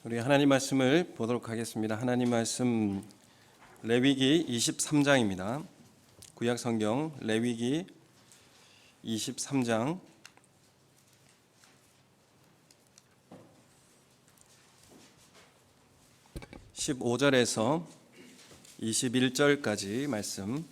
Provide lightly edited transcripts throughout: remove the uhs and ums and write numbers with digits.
우리 하나님 말씀을 보도록 하겠습니다. 하나님 말씀 레위기 23장입니다. 구약 성경 레위기 23장 15절에서 21절까지 말씀.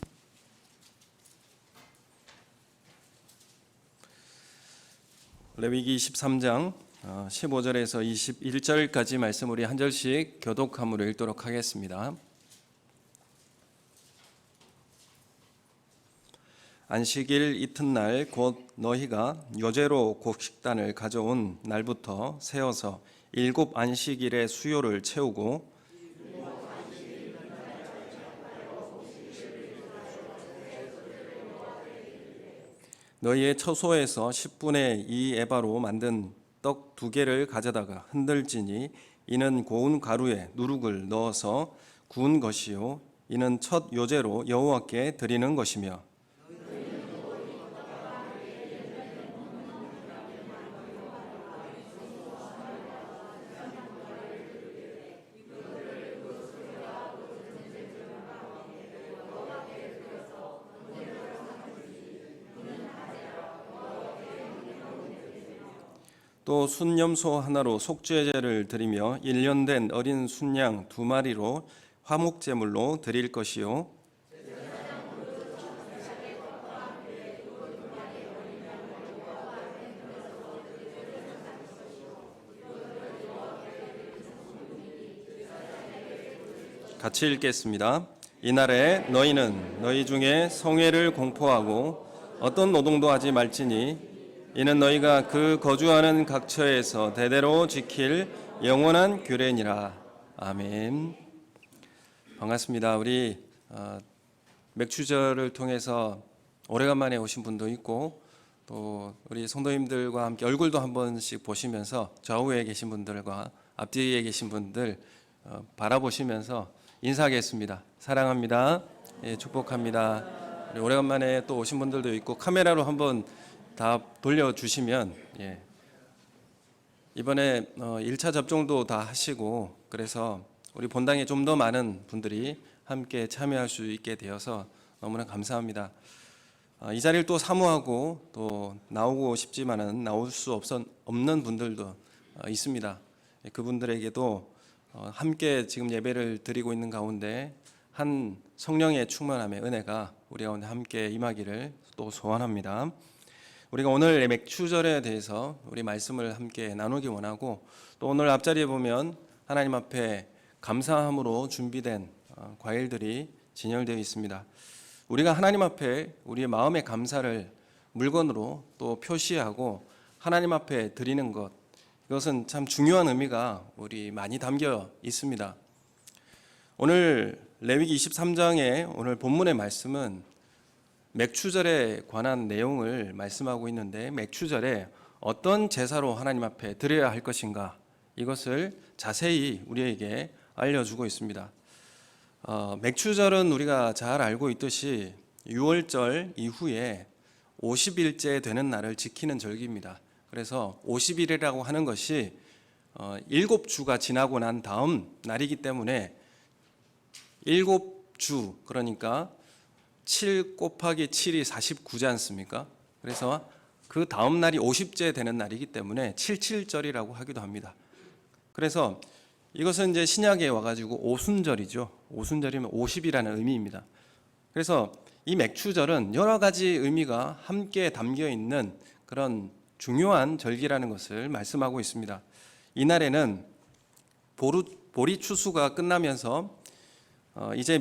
레위기 23장 15절에서 21절까지 말씀 우리 한 절씩 교독함으로 읽도록 하겠습니다. 안식일 이튿날 곧 너희가 요제로 곡식단을 가져온 날부터 세어서 7 안식일의 수요를 채우고 너희의 처소에서 10분의 2 에바로 만든 떡 2개를 가져다가 흔들지니 이는 고운 가루에 누룩을 넣어서 구운 것이요 이는 첫 요제로 여호와께 드리는 것이며 또 순염소 하나로 속죄제를 드리며 1년 된 어린 순양 2마리로 화목제물로 드릴 것이요 같이 읽겠습니다. 이날에 너희는 너희 중에 성회를 공포하고 어떤 노동도 하지 말지니 이는 너희가 그 거주하는 각처에서 대대로 지킬 영원한 규례니라. 아멘. 반갑습니다. 우리 맥추절을 통해서 오래간만에 오신 분도 있고 또 우리 성도님들과 함께 얼굴도 한 번씩 보시면서 좌우에 계신 분들과 앞뒤에 계신 분들 바라보시면서 인사하겠습니다. 사랑합니다. 예, 축복합니다. 오래간만에 또 오신 분들도 있고 카메라로 한번 다 돌려주시면 이번에 1차 접종도 다 하시고 그래서 우리 본당에 좀 더 많은 분들이 함께 참여할 수 있게 되어서 너무나 감사합니다. 이 자리를 또 사모하고 또 나오고 싶지만은 나올 수 없는 분들도 있습니다. 그분들에게도 함께 지금 예배를 드리고 있는 가운데 한 성령의 충만함의 은혜가 우리 가운데 함께 임하기를 또 소원합니다. 우리가 오늘 맥추절에 대해서 우리 말씀을 함께 나누기 원하고 또 오늘 앞자리에 보면 하나님 앞에 감사함으로 준비된 과일들이 진열되어 있습니다. 우리가 하나님 앞에 우리의 마음의 감사를 물건으로 또 표시하고 하나님 앞에 드리는 것, 이것은 참 중요한 의미가 우리 많이 담겨 있습니다. 오늘 레위기 23장의 오늘 본문의 말씀은 맥추절에 관한 내용을 말씀하고 있는데 맥추절에 어떤 제사로 하나님 앞에 드려야 할 것인가 이것을 자세히 우리에게 알려주고 있습니다. 맥추절은 우리가 잘 알고 있듯이 6월절 이후에 50일째 되는 날을 지키는 절기입니다. 그래서 50일이라고 하는 것이 7주가 지나고 난 다음 날이기 때문에 7주 그러니까 7 곱하기 7이 49지 않습니까? 그래서 그 다음 날이 50째 되는 날이기 때문에 77절이라고 하기도 합니다. 그래서 이것은 이제 신약에 와가지고 오순절이죠. 오순절이면 50이라는 의미입니다. 그래서 이 맥추절은 여러 가지 의미가 함께 담겨 있는 그런 중요한 절기라는 것을 말씀하고 있습니다. 이날에는 보리 추수가 끝나면서 이제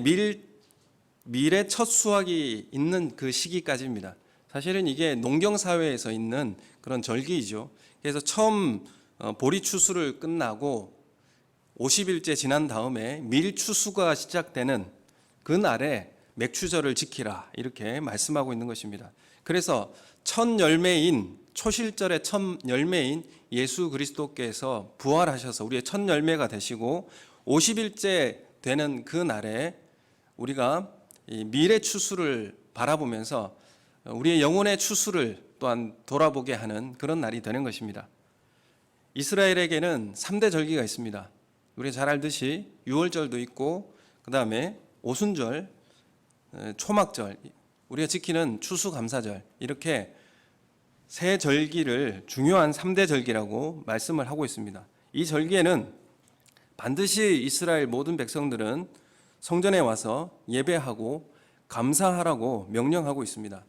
밀의 첫 수확이 있는 그 시기까지입니다. 사실은 이게 농경사회에서 있는 그런 절기이죠. 그래서 처음 보리 추수를 끝나고 50일째 지난 다음에 밀 추수가 시작되는 그 날에 맥추절을 지키라 이렇게 말씀하고 있는 것입니다. 그래서 첫 열매인 초실절의 첫 열매인 예수 그리스도께서 부활하셔서 우리의 첫 열매가 되시고 50일째 되는 그 날에 우리가 이 밀의 추수를 바라보면서 우리의 영혼의 추수를 또한 돌아보게 하는 그런 날이 되는 것입니다. 이스라엘에게는 3대 절기가 있습니다. 우리 잘 알듯이 유월절도 있고 그다음에 오순절, 초막절, 우리가 지키는 추수감사절, 이렇게 세 절기를 중요한 3대 절기라고 말씀을 하고 있습니다. 이 절기에는 반드시 이스라엘 모든 백성들은 성전에 와서 예배하고 감사하라고 명령하고 있습니다.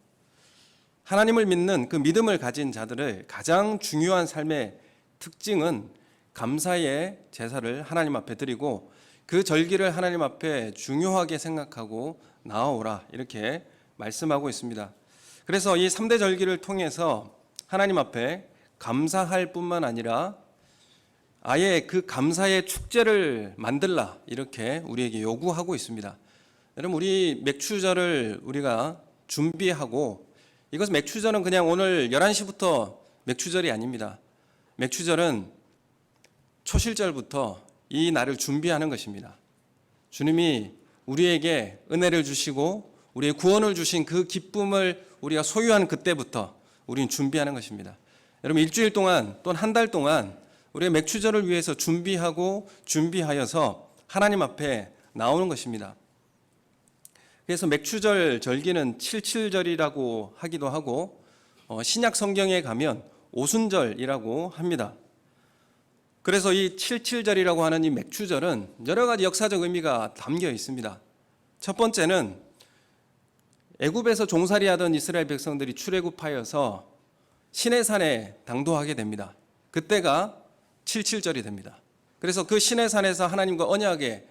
하나님을 믿는 그 믿음을 가진 자들의 가장 중요한 삶의 특징은 감사의 제사를 하나님 앞에 드리고 그 절기를 하나님 앞에 중요하게 생각하고 나아오라, 이렇게 말씀하고 있습니다. 그래서 이 3대 절기를 통해서 하나님 앞에 감사할 뿐만 아니라 아예 그 감사의 축제를 만들라, 이렇게 우리에게 요구하고 있습니다. 여러분, 우리 맥추절을 우리가 준비하고, 이것은 맥추절은 그냥 오늘 11시부터 맥추절이 아닙니다. 맥추절은 초실절부터 이 날을 준비하는 것입니다. 주님이 우리에게 은혜를 주시고 우리의 구원을 주신 그 기쁨을 우리가 소유한 그때부터 우리는 준비하는 것입니다. 여러분, 일주일 동안 또는 한 달 동안 우리의 맥추절을 위해서 준비하여서 하나님 앞에 나오는 것입니다. 그래서 맥추절 절기는 칠칠절이라고 하기도 하고 신약 성경에 가면 오순절이라고 합니다. 그래서 이 칠칠절이라고 하는 이 맥추절은 여러 가지 역사적 의미가 담겨 있습니다. 첫 번째는 애굽에서 종살이하던 이스라엘 백성들이 출애굽하여서 시내산에 당도하게 됩니다. 그때가 칠칠절이 됩니다. 그래서 그 시내산에서 하나님과 언약의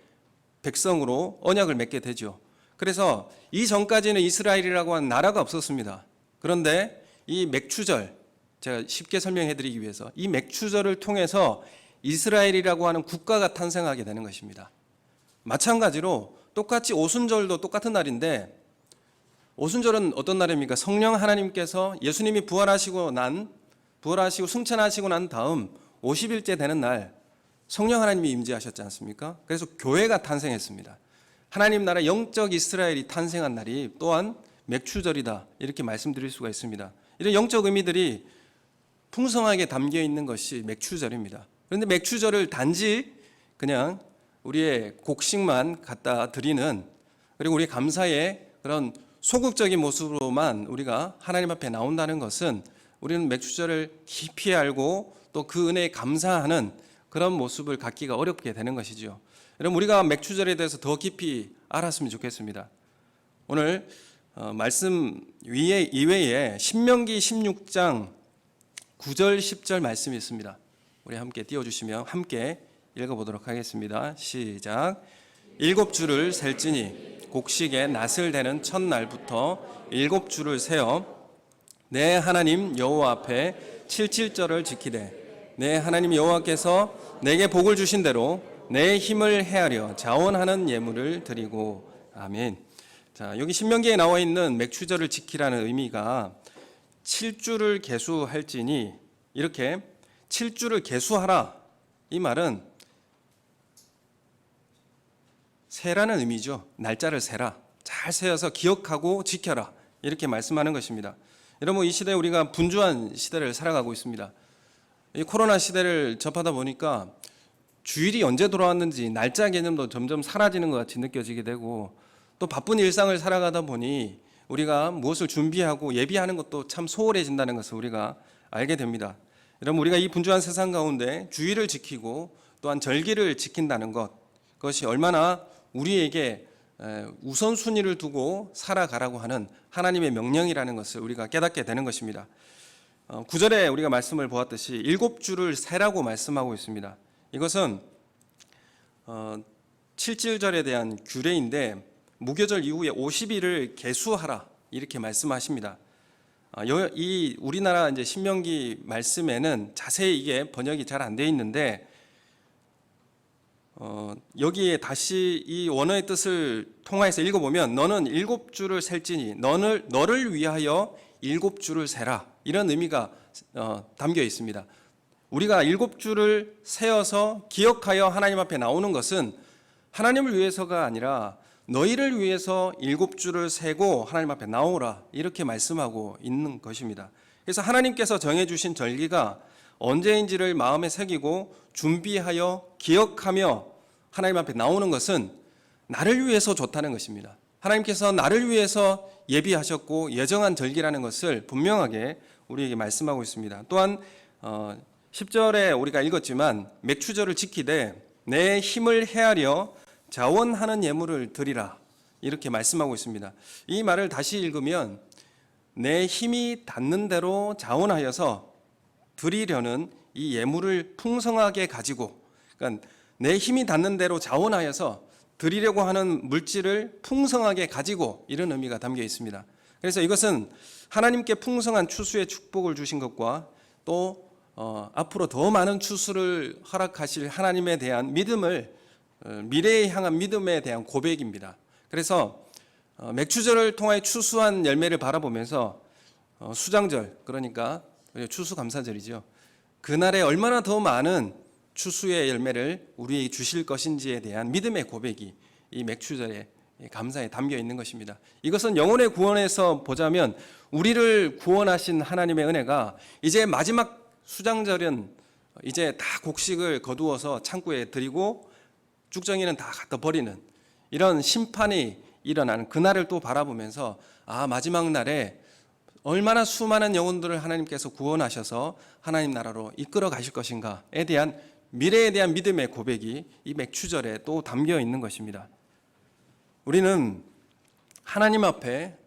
백성으로 언약을 맺게 되죠. 그래서 이전까지는 이스라엘이라고 하는 나라가 없었습니다. 그런데 이 맥추절, 제가 쉽게 설명해 드리기 위해서 이 맥추절을 통해서 이스라엘이라고 하는 국가가 탄생하게 되는 것입니다. 마찬가지로 똑같이 오순절도 똑같은 날인데, 오순절은 어떤 날입니까? 성령 하나님께서 예수님이 부활하시고 승천하시고 난 다음 50일째 되는 날 성령 하나님이 임재하셨지 않습니까? 그래서 교회가 탄생했습니다. 하나님 나라 영적 이스라엘이 탄생한 날이 또한 맥추절이다, 이렇게 말씀드릴 수가 있습니다. 이런 영적 의미들이 풍성하게 담겨 있는 것이 맥추절입니다. 그런데 맥추절을 단지 그냥 우리의 곡식만 갖다 드리는, 그리고 우리 감사의 그런 소극적인 모습으로만 우리가 하나님 앞에 나온다는 것은 우리는 맥추절을 깊이 알고 또 그 은혜에 감사하는 그런 모습을 갖기가 어렵게 되는 것이죠. 여러분, 우리가 맥추절에 대해서 더 깊이 알았으면 좋겠습니다. 오늘 말씀 이외에 신명기 16장 9절 10절 말씀이 있습니다. 우리 함께 띄워주시면 함께 읽어보도록 하겠습니다. 시작. 7주를 셀지니 곡식의 낫을 대는 첫날부터 7주를 세어 내 하나님 여호와 앞에 칠칠절을 지키되 내 하나님 여호와께서 내게 복을 주신 대로 내 힘을 헤아려 자원하는 예물을 드리고. 아멘. 자, 여기 신명기에 나와 있는 맥추절을 지키라는 의미가 7주를 계수할지니, 이렇게 7주를 계수하라, 이 말은 세라는 의미죠. 날짜를 세라, 잘 세어서 기억하고 지켜라, 이렇게 말씀하는 것입니다. 여러분, 이 시대에 우리가 분주한 시대를 살아가고 있습니다. 이 코로나 시대를 접하다 보니까 주일이 언제 돌아왔는지 날짜 개념도 점점 사라지는 것 같이 느껴지게 되고, 또 바쁜 일상을 살아가다 보니 우리가 무엇을 준비하고 예비하는 것도 참 소홀해진다는 것을 우리가 알게 됩니다. 여러분, 우리가 이 분주한 세상 가운데 주일을 지키고 또한 절기를 지킨다는 것, 그것이 얼마나 우리에게 우선순위를 두고 살아가라고 하는 하나님의 명령이라는 것을 우리가 깨닫게 되는 것입니다. 9절에 우리가 말씀을 보았듯이 7주를 세라고 말씀하고 있습니다. 이것은 칠칠절에 대한 규례인데, 무교절 이후에 50일을 계수하라, 이렇게 말씀하십니다. 이 우리나라 이제 신명기 말씀에는 자세히 이게 번역이 잘 안 돼 있는데, 여기에 다시 이 원어의 뜻을 통화해서 읽어보면 너는 7주를 셀지니 너를 위하여 7주를 세라, 이런 의미가 담겨 있습니다. 우리가 7주를 세어서 기억하여 하나님 앞에 나오는 것은 하나님을 위해서가 아니라 너희를 위해서 7주를 세고 하나님 앞에 나오라, 이렇게 말씀하고 있는 것입니다. 그래서 하나님께서 정해주신 절기가 언제인지를 마음에 새기고 준비하여 기억하며 하나님 앞에 나오는 것은 나를 위해서 좋다는 것입니다. 하나님께서 나를 위해서 예비하셨고 예정한 절기라는 것을 분명하게 우리에게 말씀하고 있습니다. 또한 10절에 우리가 읽었지만 맥추절을 지키되 내 힘을 헤아려 자원하는 예물을 드리라 이렇게 말씀하고 있습니다. 이 말을 다시 읽으면 내 힘이 닿는 대로 자원하여서 드리려는 이 예물을 풍성하게 가지고, 그러니까 내 힘이 닿는 대로 자원하여서 드리려고 하는 물질을 풍성하게 가지고, 이런 의미가 담겨 있습니다. 그래서 이것은 하나님께 풍성한 추수의 축복을 주신 것과 또 앞으로 더 많은 추수를 허락하실 하나님에 대한 믿음을, 미래에 향한 믿음에 대한 고백입니다. 그래서 맥추절을 통해 추수한 열매를 바라보면서 수장절, 그러니까 추수감사절이죠. 그날에 얼마나 더 많은 추수의 열매를 우리에게 주실 것인지에 대한 믿음의 고백이 이 맥추절의 감사에 담겨 있는 것입니다. 이것은 영혼의 구원에서 보자면 우리를 구원하신 하나님의 은혜가 이제 마지막 수장절은 이제 다 곡식을 거두어서 창고에 드리고 쭉정이는 다 갖다 버리는 이런 심판이 일어나는 그날을 또 바라보면서 마지막 날에 얼마나 수많은 영혼들을 하나님께서 구원하셔서 하나님 나라로 이끌어 가실 것인가에 대한 미래에 대한 믿음의 고백이 이 맥추절에 또 담겨 있는 것입니다. 우리는 하나님 앞에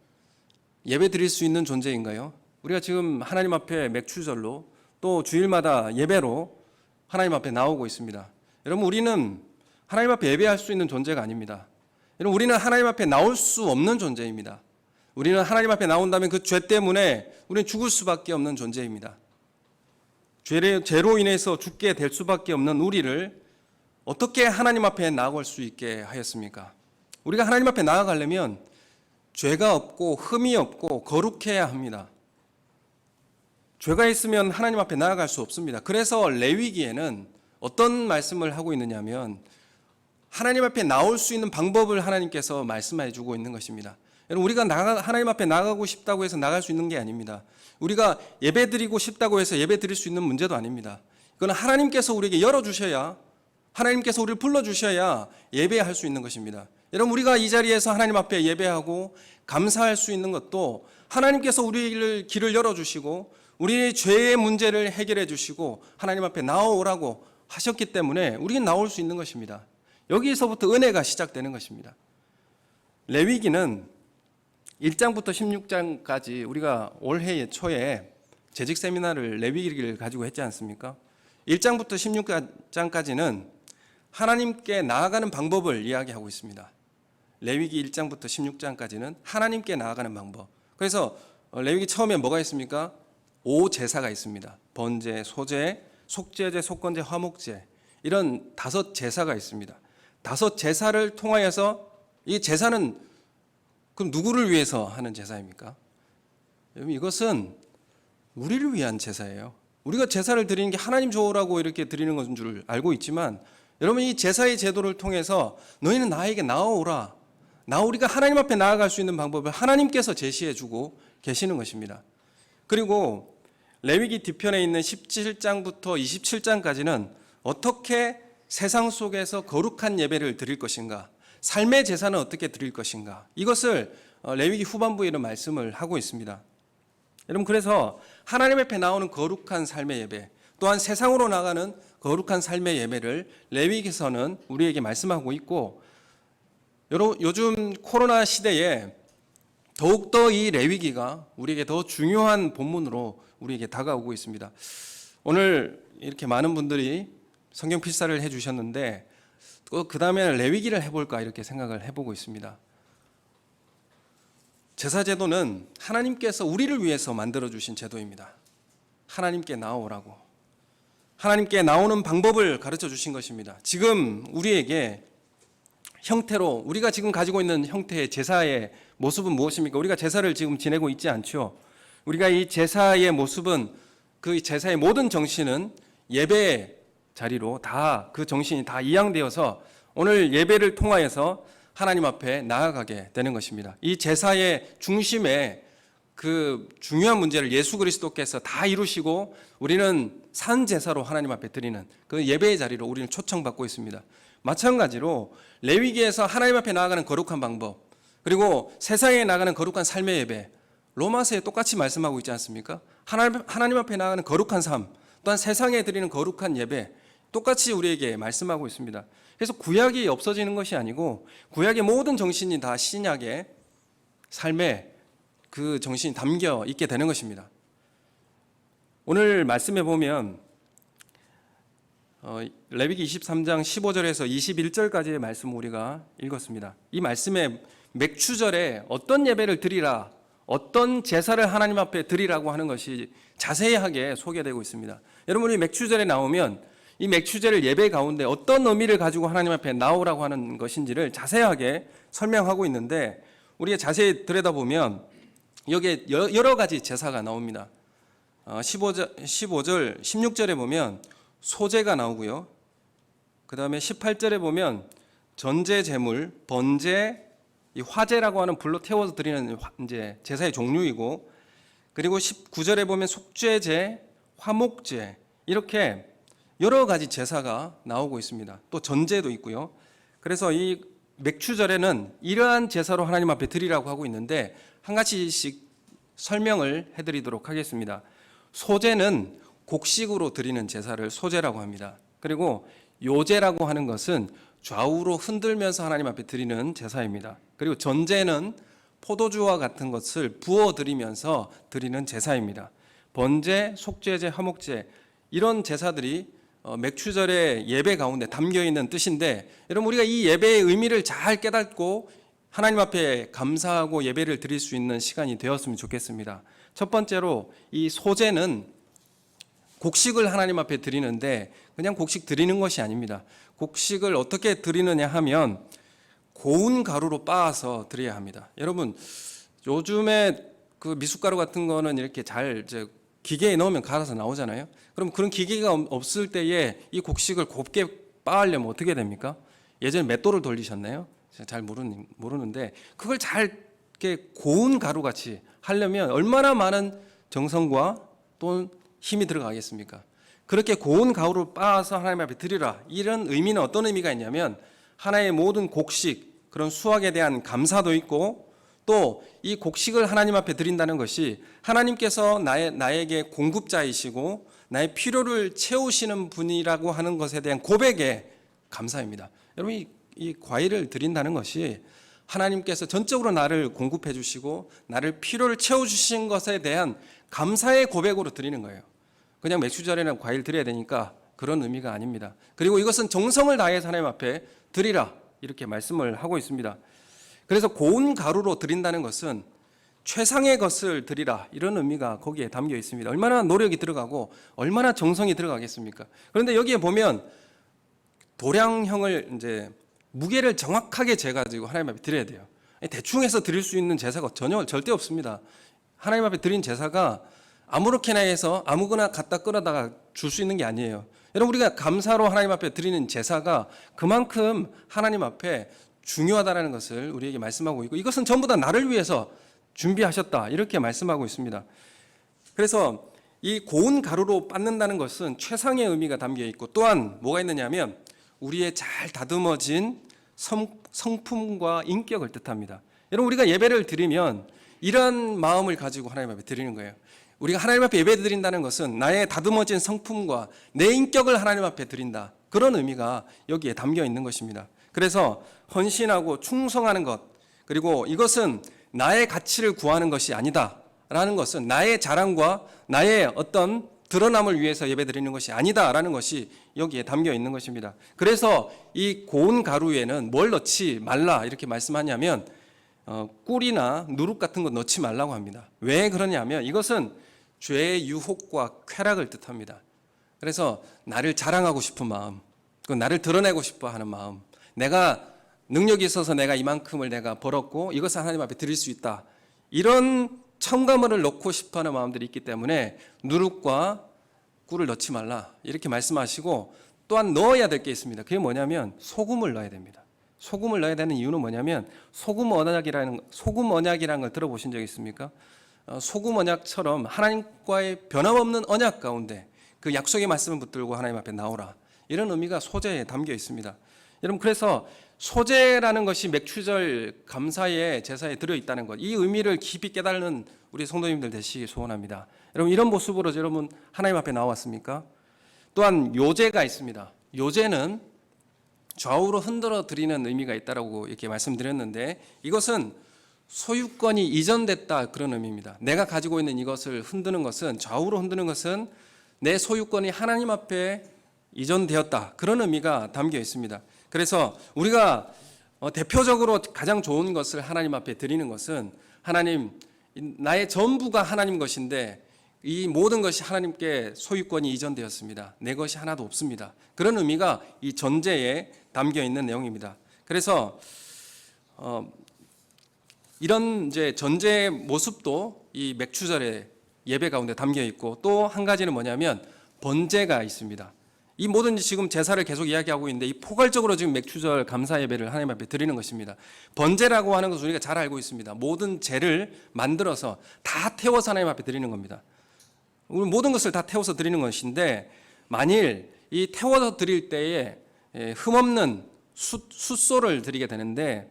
예배 드릴 수 있는 존재인가요? 우리가 지금 하나님 앞에 맥추절로 또 주일마다 예배로 하나님 앞에 나오고 있습니다. 여러분, 우리는 하나님 앞에 예배할 수 있는 존재가 아닙니다. 여러분, 우리는 하나님 앞에 나올 수 없는 존재입니다. 우리는 하나님 앞에 나온다면 그 죄 때문에 우리는 죽을 수밖에 없는 존재입니다. 죄로 인해서 죽게 될 수밖에 없는 우리를 어떻게 하나님 앞에 나아갈 수 있게 하였습니까? 우리가 하나님 앞에 나아가려면 죄가 없고 흠이 없고 거룩해야 합니다. 죄가 있으면 하나님 앞에 나아갈 수 없습니다. 그래서 레위기에는 어떤 말씀을 하고 있느냐면 하나님 앞에 나올 수 있는 방법을 하나님께서 말씀해 주고 있는 것입니다. 여러분, 우리가 하나님 앞에 나가고 싶다고 해서 나갈 수 있는 게 아닙니다. 우리가 예배 드리고 싶다고 해서 예배 드릴 수 있는 문제도 아닙니다. 이건 하나님께서 우리에게 열어주셔야, 하나님께서 우리를 불러주셔야 예배할 수 있는 것입니다. 여러분, 우리가 이 자리에서 하나님 앞에 예배하고 감사할 수 있는 것도 하나님께서 우리를 길을 열어주시고 우리의 죄의 문제를 해결해 주시고 하나님 앞에 나오라고 하셨기 때문에 우리는 나올 수 있는 것입니다. 여기서부터 은혜가 시작되는 것입니다. 레위기는 1장부터 16장까지 우리가 올해 초에 재직 세미나를 레위기를 가지고 했지 않습니까? 1장부터 16장까지는 하나님께 나아가는 방법을 이야기하고 있습니다. 레위기 1장부터 16장까지는 하나님께 나아가는 방법. 그래서 레위기 처음에 뭐가 있습니까? 5제사가 있습니다. 번제, 소제, 속죄제, 속건제, 화목제, 이런 5제사가 있습니다. 5제사를 통하여서, 이 제사는 그럼 누구를 위해서 하는 제사입니까? 여러분, 이것은 우리를 위한 제사예요. 우리가 제사를 드리는 게 하나님 좋으라고 이렇게 드리는 것인 줄 알고 있지만, 여러분, 이 제사의 제도를 통해서 너희는 나에게 나아오라, 우리가 하나님 앞에 나아갈 수 있는 방법을 하나님께서 제시해 주고 계시는 것입니다. 그리고 레위기 뒤편에 있는 17장부터 27장까지는 어떻게 세상 속에서 거룩한 예배를 드릴 것인가, 삶의 제사는 어떻게 드릴 것인가, 이것을 레위기 후반부에 이런 말씀을 하고 있습니다. 여러분, 그래서 하나님 앞에 나오는 거룩한 삶의 예배, 또한 세상으로 나가는 거룩한 삶의 예배를 레위기서는 우리에게 말씀하고 있고, 여러분, 요즘 코로나 시대에 더욱더 이 레위기가 우리에게 더 중요한 본문으로 우리에게 다가오고 있습니다. 오늘 이렇게 많은 분들이 성경 필사를 해주셨는데 또 그 다음에 레위기를 해볼까 이렇게 생각을 해보고 있습니다. 제사제도는 하나님께서 우리를 위해서 만들어주신 제도입니다. 하나님께 나오라고, 하나님께 나오는 방법을 가르쳐 주신 것입니다. 지금 우리에게 형태로, 우리가 지금 가지고 있는 형태의 제사의 모습은 무엇입니까? 우리가 제사를 지금 지내고 있지 않죠. 우리가 이 제사의 모습은, 그 제사의 모든 정신은 예배의 자리로 다, 그 정신이 다 이양되어서 오늘 예배를 통하여서 하나님 앞에 나아가게 되는 것입니다. 이 제사의 중심에 그 중요한 문제를 예수 그리스도께서 다 이루시고 우리는 산 제사로 하나님 앞에 드리는 그 예배의 자리로 우리는 초청받고 있습니다. 마찬가지로 레위기에서 하나님 앞에 나아가는 거룩한 방법, 그리고 세상에 나가는 거룩한 삶의 예배, 로마서에 똑같이 말씀하고 있지 않습니까? 하나님 앞에 나아가는 거룩한 삶, 또한 세상에 드리는 거룩한 예배, 똑같이 우리에게 말씀하고 있습니다. 그래서 구약이 없어지는 것이 아니고 구약의 모든 정신이 다 신약의 삶에 그 정신이 담겨 있게 되는 것입니다. 오늘 말씀해 보면 레위기 23장 15절에서 21절까지의 말씀을 우리가 읽었습니다. 이 말씀에 맥추절에 어떤 예배를 드리라, 어떤 제사를 하나님 앞에 드리라고 하는 것이 자세하게 소개되고 있습니다. 여러분이 맥추절에 나오면 이 맥추절을 예배 가운데 어떤 의미를 가지고 하나님 앞에 나오라고 하는 것인지를 자세하게 설명하고 있는데, 우리가 자세히 들여다보면 여기에 여러 가지 제사가 나옵니다. 15절, 16절에 보면 소제가 나오고요. 그 다음에 18절에 보면 전제 제물, 번제, 이 화제라고 하는 불로 태워서 드리는 이제 제사의 종류이고, 그리고 19절에 보면 속죄제, 화목제, 이렇게 여러 가지 제사가 나오고 있습니다. 또 전제도 있고요. 그래서 이 맥추절에는 이러한 제사로 하나님 앞에 드리라고 하고 있는데 한 가지씩 설명을 해드리도록 하겠습니다. 소제는 곡식으로 드리는 제사를 소제라고 합니다. 그리고 요제라고 하는 것은 좌우로 흔들면서 하나님 앞에 드리는 제사입니다. 그리고 전제는 포도주와 같은 것을 부어드리면서 드리는 제사입니다. 번제, 속죄제, 화목제, 이런 제사들이 맥추절의 예배 가운데 담겨있는 뜻인데, 여러분 우리가 이 예배의 의미를 잘 깨닫고 하나님 앞에 감사하고 예배를 드릴 수 있는 시간이 되었으면 좋겠습니다. 첫 번째로 이 소제는 곡식을 하나님 앞에 드리는데 그냥 곡식 드리는 것이 아닙니다. 곡식을 어떻게 드리느냐 하면 고운 가루로 빻아서 드려야 합니다. 여러분 요즘에 그 미숫가루 같은 거는 이렇게 잘 이제 기계에 넣으면 갈아서 나오잖아요. 그럼 그런 기계가 없을 때에 이 곡식을 곱게 빻으려면 어떻게 됩니까? 예전에 맷돌을 돌리셨나요? 잘 모르는데 그걸 잘 이렇게 고운 가루같이 하려면 얼마나 많은 정성과 또 힘이 들어가겠습니까? 그렇게 고운 가루를 빻아서 하나님 앞에 드리라, 이런 의미는 어떤 의미가 있냐면 하나의 모든 곡식, 그런 수확에 대한 감사도 있고, 또 이 곡식을 하나님 앞에 드린다는 것이 하나님께서 나에게 공급자이시고 나의 필요를 채우시는 분이라고 하는 것에 대한 고백의 감사입니다. 여러분 이 과일을 드린다는 것이 하나님께서 전적으로 나를 공급해 주시고 나를 필요를 채워주신 것에 대한 감사의 고백으로 드리는 거예요. 그냥 맥주절에는 과일 드려야 되니까 그런 의미가 아닙니다. 그리고 이것은 정성을 다해서 하나님 앞에 드리라, 이렇게 말씀을 하고 있습니다. 그래서 고운 가루로 드린다는 것은 최상의 것을 드리라, 이런 의미가 거기에 담겨 있습니다. 얼마나 노력이 들어가고 얼마나 정성이 들어가겠습니까? 그런데 여기에 보면 도량형을 이제 무게를 정확하게 재가지고 하나님 앞에 드려야 돼요. 대충 해서 드릴 수 있는 제사가 절대 없습니다. 하나님 앞에 드린 제사가 아무렇게나 해서 아무거나 갖다 끌어다가 줄 수 있는 게 아니에요. 여러분 우리가 감사로 하나님 앞에 드리는 제사가 그만큼 하나님 앞에 중요하다는 것을 우리에게 말씀하고 있고, 이것은 전부 다 나를 위해서 준비하셨다, 이렇게 말씀하고 있습니다. 그래서 이 고운 가루로 빻는다는 것은 최상의 의미가 담겨 있고, 또한 뭐가 있느냐면 우리의 잘 다듬어진 성품과 인격을 뜻합니다. 여러분 우리가 예배를 드리면 이러한 마음을 가지고 하나님 앞에 드리는 거예요. 우리가 하나님 앞에 예배 드린다는 것은 나의 다듬어진 성품과 내 인격을 하나님 앞에 드린다, 그런 의미가 여기에 담겨 있는 것입니다. 그래서 헌신하고 충성하는 것, 그리고 이것은 나의 가치를 구하는 것이 아니다 라는 것은, 나의 자랑과 나의 어떤 드러남을 위해서 예배 드리는 것이 아니다 라는 것이 여기에 담겨 있는 것입니다. 그래서 이 고운 가루에는 뭘 넣지 말라, 이렇게 말씀하냐면 꿀이나 누룩 같은 거 넣지 말라고 합니다. 왜 그러냐면 이것은 죄의 유혹과 쾌락을 뜻합니다. 그래서 나를 자랑하고 싶은 마음, 나를 드러내고 싶어 하는 마음, 내가 능력이 있어서 내가 이만큼을 내가 벌었고 이것을 하나님 앞에 드릴 수 있다, 이런 첨가물을 넣고 싶어하는 마음들이 있기 때문에 누룩과 꿀을 넣지 말라, 이렇게 말씀하시고, 또한 넣어야 될 게 있습니다. 그게 뭐냐면 소금을 넣어야 됩니다. 소금을 넣어야 되는 이유는 뭐냐면 소금 언약이라는 걸 들어보신 적 있습니까? 소금 언약처럼 하나님과의 변함없는 언약 가운데 그 약속의 말씀을 붙들고 하나님 앞에 나오라, 이런 의미가 소제에 담겨 있습니다. 여러분, 그래서 소제라는 것이 맥추절 감사의 제사에 들어있다는 것, 이 의미를 깊이 깨달는 우리 성도님들 되시기 소원합니다. 여러분, 이런 모습으로 여러분 하나님 앞에 나왔습니까? 또한 요제가 있습니다. 요제는 좌우로 흔들어 드리는 의미가 있다고 이렇게 말씀드렸는데, 이것은 소유권이 이전됐다, 그런 의미입니다. 내가 가지고 있는 이것을 흔드는 것은, 좌우로 흔드는 것은 내 소유권이 하나님 앞에 이전되었다, 그런 의미가 담겨 있습니다. 그래서 우리가 대표적으로 가장 좋은 것을 하나님 앞에 드리는 것은, 하나님, 나의 전부가 하나님 것인데 이 모든 것이 하나님께 소유권이 이전되었습니다. 내 것이 하나도 없습니다. 그런 의미가 이 전제에 담겨 있는 내용입니다. 그래서 이런 이제 전제의 모습도 이 맥추절의 예배 가운데 담겨 있고, 또 한 가지는 뭐냐면 번제가 있습니다. 이 모든 지금 제사를 계속 이야기하고 있는데, 이 포괄적으로 지금 맥추절 감사 예배를 하나님 앞에 드리는 것입니다. 번제라고 하는 것은 우리가 잘 알고 있습니다. 모든 제를 만들어서 다 태워서 하나님 앞에 드리는 겁니다. 우리 모든 것을 다 태워서 드리는 것인데, 만일 이 태워서 드릴 때에 흠없는 숫소를 드리게 되는데,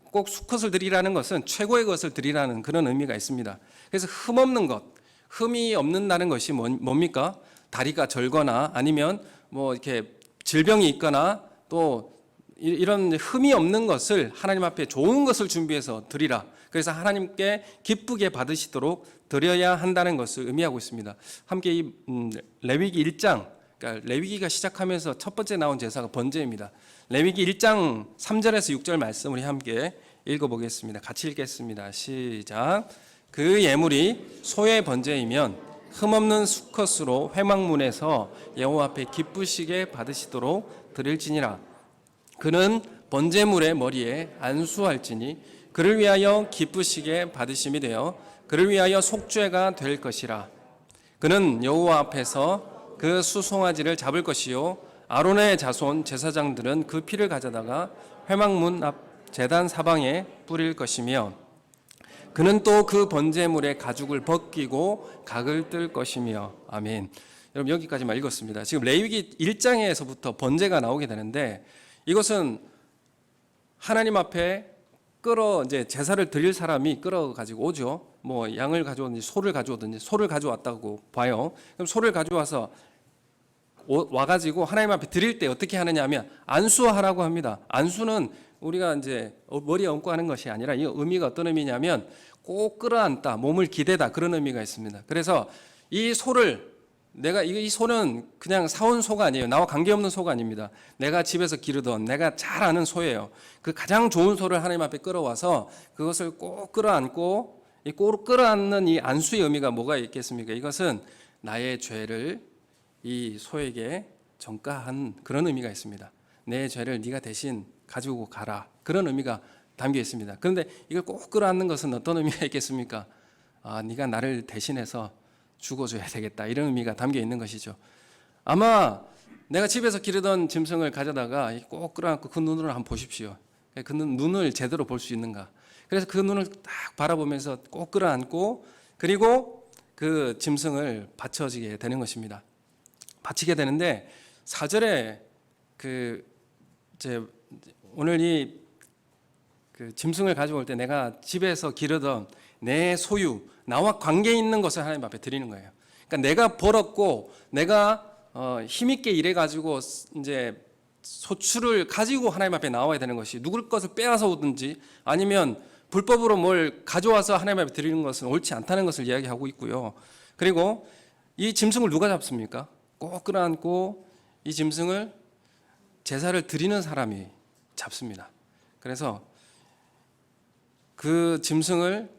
꼭 수컷을 드리라는 것은 최고의 것을 드리라는 그런 의미가 있습니다. 그래서 흠없는 것, 흠이 없는다는 것이 뭡니까? 다리가 절거나 아니면 뭐 이렇게 질병이 있거나 또 이런 흠이 없는 것을 하나님 앞에 좋은 것을 준비해서 드리라. 그래서 하나님께 기쁘게 받으시도록 드려야 한다는 것을 의미하고 있습니다. 함께 이 레위기 1장, 그러니까 레위기가 시작하면서 첫 번째 나온 제사가 번제입니다. 레위기 1장 3절에서 6절 말씀 우리 함께 읽어보겠습니다. 같이 읽겠습니다. 시작. 그 예물이 소의 번제이면 흠없는 수컷으로 회막문에서 여호와 앞에 기쁘시게 받으시도록 드릴지니라. 그는 번제물의 머리에 안수할지니 그를 위하여 기쁘시게 받으심이 되어 그를 위하여 속죄가 될 것이라. 그는 여호와 앞에서 그 수송아지를 잡을 것이요 아론의 자손 제사장들은 그 피를 가져다가 회막문 앞 제단 사방에 뿌릴 것이며, 그는 또 그 번제물의 가죽을 벗기고 각을 뜰 것이며. 아멘. 여러분, 여기까지만 읽었습니다. 지금 레위기 1장에서부터 번제가 나오게 되는데, 이것은 하나님 앞에 이제 제사를 드릴 사람이 가지고 오죠. 뭐 양을 가져오든지 소를 가져오든지, 소를 가져왔다고 봐요. 그럼 소를 가져와서 와가지고 하나님 앞에 드릴 때 어떻게 하느냐 하면 안수하라고 합니다. 안수는 우리가 이제 머리에 얹고 하는 것이 아니라, 이 의미가 어떤 의미냐면 꼭 끌어안다, 몸을 기대다, 그런 의미가 있습니다. 그래서 이 소를 이 소는 그냥 사온 소가 아니에요. 나와 관계없는 소가 아닙니다. 내가 집에서 기르던, 내가 잘 아는 소예요. 그 가장 좋은 소를 하나님 앞에 끌어와서 그것을 꼭 끌어안고, 이 꼭 끌어안는 이 안수의 의미가 뭐가 있겠습니까? 이것은 나의 죄를 이 소에게 전가한 그런 의미가 있습니다. 내 죄를 네가 대신 가지고 가라, 그런 의미가 담겨 있습니다. 그런데 이걸 꼭 끌어안는 것은 어떤 의미가 있겠습니까? 네가 나를 대신해서 죽어줘야 되겠다, 이런 의미가 담겨 있는 것이죠. 아마 내가 집에서 기르던 짐승을 가져다가 꼭 끌어안고 그 눈으로 한번 보십시오. 그 눈을 제대로 볼 수 있는가. 그래서 그 눈을 딱 바라보면서 꼭 끌어안고, 그리고 그 짐승을 바쳐지게 되는 것입니다. 바치게 되는데, 4절에 오늘 그 짐승을 가져올 때 내가 집에서 기르던 내 소유, 나와 관계 있는 것을 하나님 앞에 드리는 거예요. 그러니까 내가 벌었고 내가 힘있게 일해가지고 이제 소출을 가지고 하나님 앞에 나와야 되는 것이, 누굴 것을 빼앗아 오든지 아니면 불법으로 뭘 가져와서 하나님 앞에 드리는 것은 옳지 않다는 것을 이야기하고 있고요. 그리고 이 짐승을 누가 잡습니까? 꼭 끌어안고 이 짐승을 제사를 드리는 사람이 잡습니다. 그래서 그 짐승을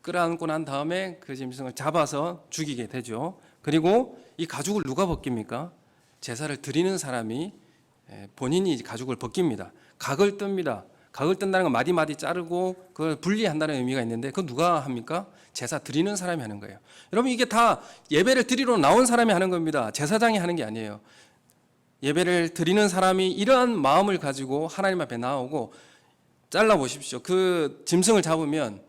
끌어안고 난 다음에 그 짐승을 잡아서 죽이게 되죠. 그리고 이 가죽을 누가 벗깁니까? 제사를 드리는 사람이 본인이 가죽을 벗깁니다. 각을 뜹니다. 각을 뜬다는 건 마디마디 자르고 그걸 분리한다는 의미가 있는데, 그건 누가 합니까? 제사 드리는 사람이 하는 거예요. 여러분, 이게 다 예배를 드리러 나온 사람이 하는 겁니다. 제사장이 하는 게 아니에요. 예배를 드리는 사람이 이러한 마음을 가지고 하나님 앞에 나오고, 잘라 보십시오. 그 짐승을 잡으면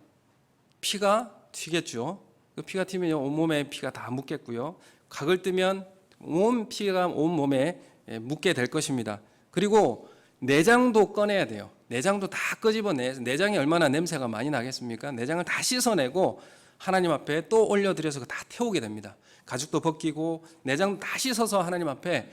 피가 튀겠죠. 그 피가 튀면 온몸에 피가 다 묻겠고요. 각을 뜨면 온 피가 온몸에 묻게 될 것입니다. 그리고 내장도 꺼내야 돼요. 내장도 다 끄집어내서, 내장이 얼마나 냄새가 많이 나겠습니까? 내장을 다 씻어내고 하나님 앞에 또 올려드려서 다 태우게 됩니다. 가죽도 벗기고 내장도 다 씻어서 하나님 앞에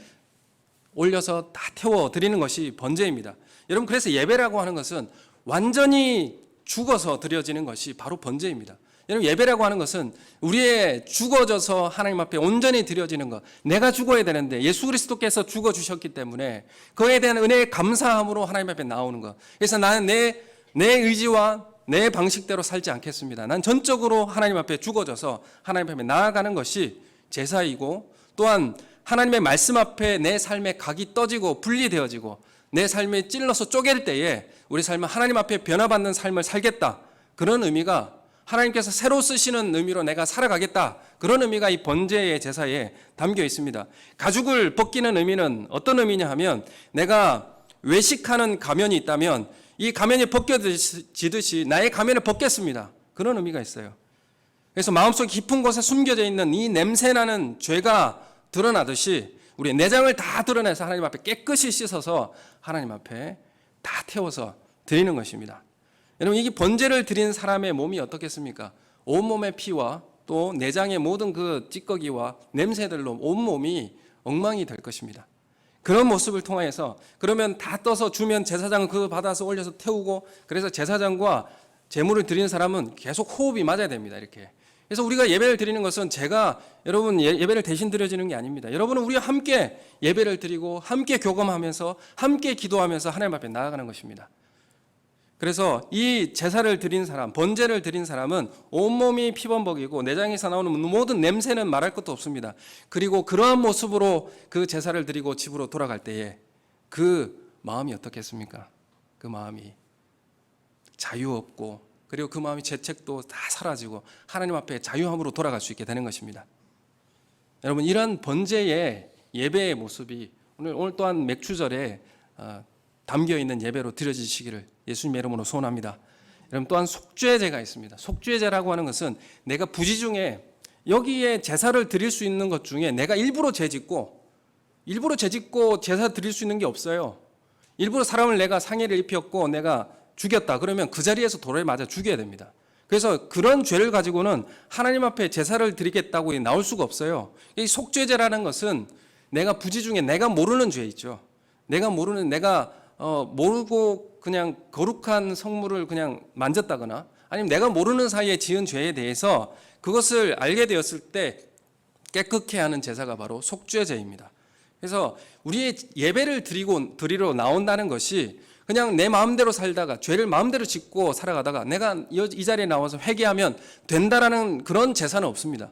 올려서 다 태워드리는 것이 번제입니다. 여러분, 그래서 예배라고 하는 것은 완전히 죽어서 드려지는 것이 바로 번제입니다. 여러분, 예배라고 하는 것은 우리의 죽어져서 하나님 앞에 온전히 드려지는 것. 내가 죽어야 되는데 예수 그리스도께서 죽어주셨기 때문에 그에 대한 은혜의 감사함으로 하나님 앞에 나오는 것. 그래서 나는 내 의지와 내 방식대로 살지 않겠습니다. 난 전적으로 하나님 앞에 죽어져서 하나님 앞에 나아가는 것이 제사이고, 또한 하나님의 말씀 앞에 내 삶의 각이 떠지고 분리되어지고 내 삶에 찔러서 쪼갤 때에 우리 삶은 하나님 앞에 변화받는 삶을 살겠다. 그런 의미가, 하나님께서 새로 쓰시는 의미로 내가 살아가겠다. 그런 의미가 이 번제의 제사에 담겨 있습니다. 가죽을 벗기는 의미는 어떤 의미냐 하면, 내가 외식하는 가면이 있다면 이 가면이 벗겨지듯이 나의 가면을 벗겠습니다. 그런 의미가 있어요. 그래서 마음속 깊은 곳에 숨겨져 있는 이 냄새나는 죄가 드러나듯이 우리의 내장을 다 드러내서 하나님 앞에 깨끗이 씻어서 하나님 앞에 다 태워서 드리는 것입니다. 여러분, 이게 번제를 드린 사람의 몸이 어떻겠습니까? 온몸의 피와 또 내장의 모든 그 찌꺼기와 냄새들로 온몸이 엉망이 될 것입니다. 그런 모습을 통해서, 그러면 다 떠서 주면 제사장은 그거 받아서 올려서 태우고, 그래서 제사장과 제물을 드리는 사람은 계속 호흡이 맞아야 됩니다. 이렇게. 그래서 우리가 예배를 드리는 것은 제가 여러분 예배를 대신 드려지는 게 아닙니다. 여러분은 우리와 함께 예배를 드리고 함께 교감하면서 함께 기도하면서 하나님 앞에 나아가는 것입니다. 그래서 이 제사를 드린 사람, 번제를 드린 사람은 온몸이 피범벅이고 내장에서 나오는 모든 냄새는 말할 것도 없습니다. 그리고 그러한 모습으로 그 제사를 드리고 집으로 돌아갈 때에 그 마음이 어떻겠습니까? 그 마음이 자유 없고, 그리고 그 마음이 죄책도 다 사라지고 하나님 앞에 자유함으로 돌아갈 수 있게 되는 것입니다. 여러분, 이런 번제의 예배의 모습이 오늘 또한 맥주절에 담겨있는 예배로 드려지시기를 예수님의 이름으로 소원합니다. 여러분, 또한 속죄제가 있습니다. 속죄제라고 하는 것은 내가 부지 중에 여기에 제사를 드릴 수 있는 것 중에 내가 일부러 죄짓고 제사 드릴 수 있는 게 없어요. 일부러 사람을 내가 상해를 입혔고 내가 죽였다 그러면 그 자리에서 돌에 맞아 죽여야 됩니다. 그래서 그런 죄를 가지고는 하나님 앞에 제사를 드리겠다고 나올 수가 없어요. 이 속죄제라는 것은 내가 부지 중에 내가 모르는 죄 있죠. 내가 모르고 그냥 거룩한 성물을 그냥 만졌다거나 아니면 내가 모르는 사이에 지은 죄에 대해서 그것을 알게 되었을 때 깨끗게 하는 제사가 바로 속죄제입니다. 그래서 우리의 예배를 드리러 나온다는 것이 그냥 내 마음대로 살다가 죄를 마음대로 짓고 살아가다가 내가 이 자리에 나와서 회개하면 된다라는 그런 제사는 없습니다.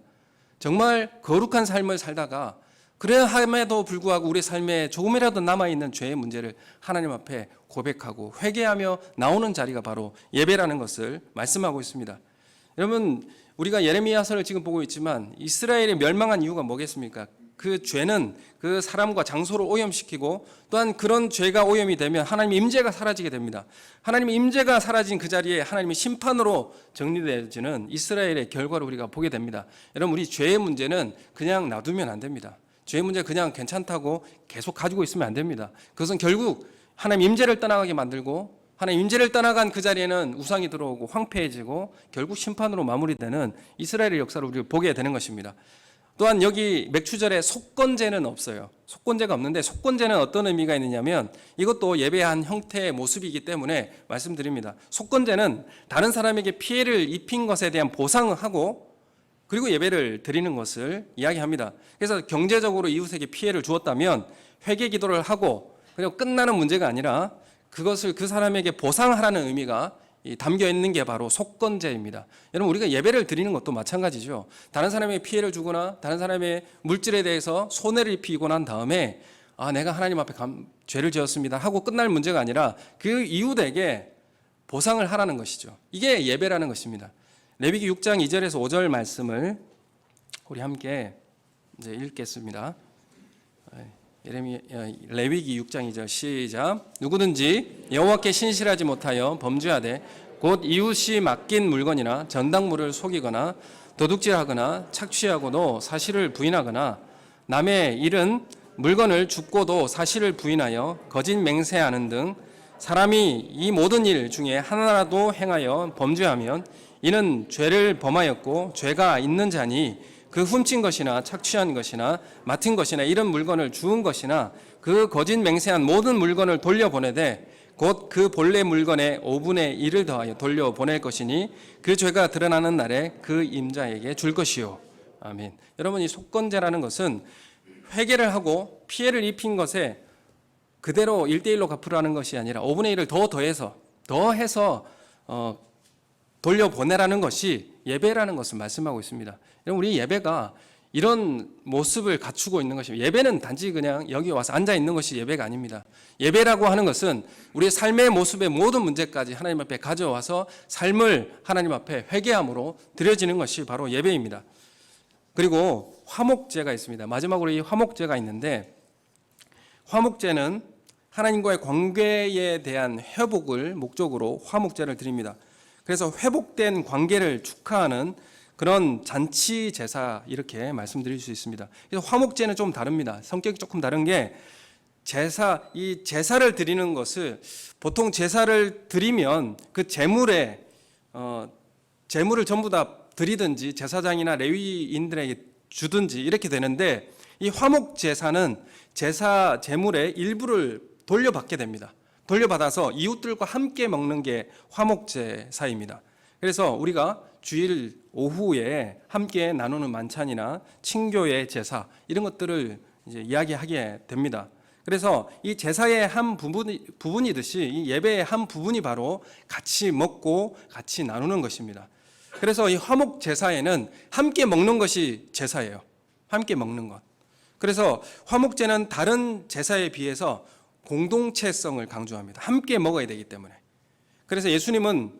정말 거룩한 삶을 살다가 그래야 함에도 불구하고 우리 삶에 조금이라도 남아있는 죄의 문제를 하나님 앞에 고백하고 회개하며 나오는 자리가 바로 예배라는 것을 말씀하고 있습니다. 여러분, 우리가 예레미야서를 지금 보고 있지만 이스라엘이 멸망한 이유가 뭐겠습니까? 그 죄는 그 사람과 장소를 오염시키고 또한 그런 죄가 오염이 되면 하나님의 임재가 사라지게 됩니다. 하나님의 임재가 사라진 그 자리에 하나님의 심판으로 정리되어지는 이스라엘의 결과를 우리가 보게 됩니다. 여러분, 우리 죄의 문제는 그냥 놔두면 안 됩니다. 죄의 문제 그냥 괜찮다고 계속 가지고 있으면 안 됩니다. 그것은 결국 하나님 임재를 떠나가게 만들고 하나님 임재를 떠나간 그 자리에는 우상이 들어오고 황폐해지고 결국 심판으로 마무리되는 이스라엘의 역사를 우리가 보게 되는 것입니다. 또한 여기 맥추절에 속건제는 없어요. 속건제가 없는데 속건제는 어떤 의미가 있느냐면 이것도 예배의 한 형태의 모습이기 때문에 말씀드립니다. 속건제는 다른 사람에게 피해를 입힌 것에 대한 보상을 하고 그리고 예배를 드리는 것을 이야기합니다. 그래서 경제적으로 이웃에게 피해를 주었다면 회개 기도를 하고 그리고 끝나는 문제가 아니라 그것을 그 사람에게 보상하라는 의미가 담겨 있는 게 바로 속건제입니다. 여러분, 우리가 예배를 드리는 것도 마찬가지죠. 다른 사람에게 피해를 주거나 다른 사람의 물질에 대해서 손해를 입히고 난 다음에 내가 하나님 앞에 죄를 지었습니다 하고 끝날 문제가 아니라 그 이웃에게 보상을 하라는 것이죠. 이게 예배라는 것입니다. 레위기 6장 2절에서 5절 말씀을 우리 함께 이제 읽겠습니다. 레위기 6장 2절 시작. 누구든지 여호와께 신실하지 못하여 범죄하되 곧 이웃이 맡긴 물건이나 전당물을 속이거나 도둑질하거나 착취하고도 사실을 부인하거나 남의 일은 물건을 줍고도 사실을 부인하여 거짓 맹세하는 등 사람이 이 모든 일 중에 하나라도 행하여 범죄하면 이는 죄를 범하였고 죄가 있는 자니 그 훔친 것이나 착취한 것이나 맡은 것이나 이런 물건을 주운 것이나 그 거짓 맹세한 모든 물건을 돌려보내되 곧 그 본래 물건의 5분의 1을 더하여 돌려보낼 것이니 그 죄가 드러나는 날에 그 임자에게 줄 것이요. 아멘. 여러분, 이 속건제라는 것은 회개를 하고 피해를 입힌 것에 그대로 1대1로 갚으라는 것이 아니라 5분의 1을 더해서 돌려보내라는 것이 예배라는 것을 말씀하고 있습니다. 우리 예배가 이런 모습을 갖추고 있는 것입니다. 예배는 단지 그냥 여기 와서 앉아 있는 것이 예배가 아닙니다. 예배라고 하는 것은 우리의 삶의 모습의 모든 문제까지 하나님 앞에 가져와서 삶을 하나님 앞에 회개함으로 드려지는 것이 바로 예배입니다. 그리고 화목제가 있습니다. 마지막으로 이 화목제가 있는데, 화목제는 하나님과의 관계에 대한 회복을 목적으로 화목제를 드립니다. 그래서 회복된 관계를 축하하는 그런 잔치 제사, 이렇게 말씀드릴 수 있습니다. 그래서 화목제는 좀 다릅니다. 성격이 조금 다른 게, 이 제사를 드리는 것을, 보통 제사를 드리면 그 제물을 전부 다 드리든지 제사장이나 레위인들에게 주든지 이렇게 되는데, 이 화목 제사는 제사 제물의 일부를 돌려받게 됩니다. 돌려받아서 이웃들과 함께 먹는 게 화목 제사입니다. 그래서 우리가 주일 오후에 함께 나누는 만찬이나 친교의 제사, 이런 것들을 이제 이야기하게 됩니다. 그래서 이 제사의 한 부분이듯이 이 예배의 한 부분이 바로 같이 먹고 같이 나누는 것입니다. 그래서 이 화목 제사에는 함께 먹는 것이 제사예요. 함께 먹는 것. 그래서 화목제는 다른 제사에 비해서 공동체성을 강조합니다. 함께 먹어야 되기 때문에. 그래서 예수님은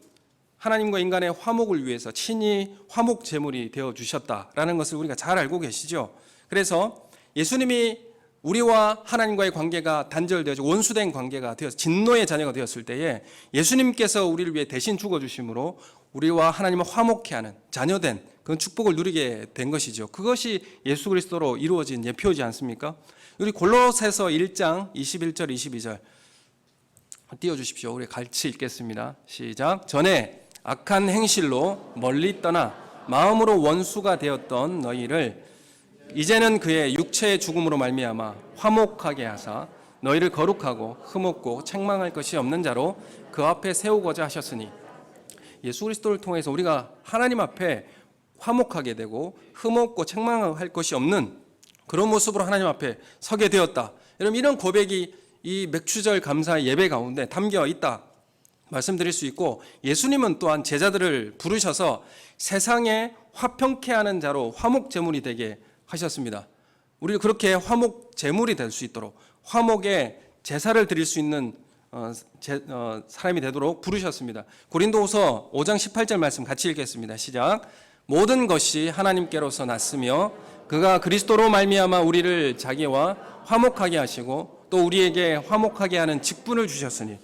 하나님과 인간의 화목을 위해서 친히 화목 제물이 되어 주셨다라는 것을 우리가 잘 알고 계시죠. 그래서 예수님이 우리와 하나님과의 관계가 단절되어지고 원수된 관계가 되어서 진노의 자녀가 되었을 때에 예수님께서 우리를 위해 대신 죽어주심으로 우리와 하나님을 화목케 하는 자녀된 그런 축복을 누리게 된 것이죠. 그것이 예수 그리스도로 이루어진 예표지 않습니까? 우리 골로새서 1장 21절 22절 띄워주십시오. 우리 같이 읽겠습니다. 시작. 전에 악한 행실로 멀리 떠나 마음으로 원수가 되었던 너희를 이제는 그의 육체의 죽음으로 말미암아 화목하게 하사 너희를 거룩하고 흠없고 책망할 것이 없는 자로 그 앞에 세우고자 하셨으니, 예수 그리스도를 통해서 우리가 하나님 앞에 화목하게 되고 흠없고 책망할 것이 없는 그런 모습으로 하나님 앞에 서게 되었다. 여러분, 이런 고백이 이 맥추절 감사 예배 가운데 담겨 있다 말씀드릴 수 있고, 예수님은 또한 제자들을 부르셔서 세상에 화평케 하는 자로 화목 제물이 되게 하셨습니다. 우리를 그렇게 화목 제물이 될 수 있도록, 화목의 제사를 드릴 수 있는 사람이 되도록 부르셨습니다. 고린도후서 5장 18절 말씀 같이 읽겠습니다. 시작. 모든 것이 하나님께로서 났으며 그가 그리스도로 말미암아 우리를 자기와 화목하게 하시고 또 우리에게 화목하게 하는 직분을 주셨으니,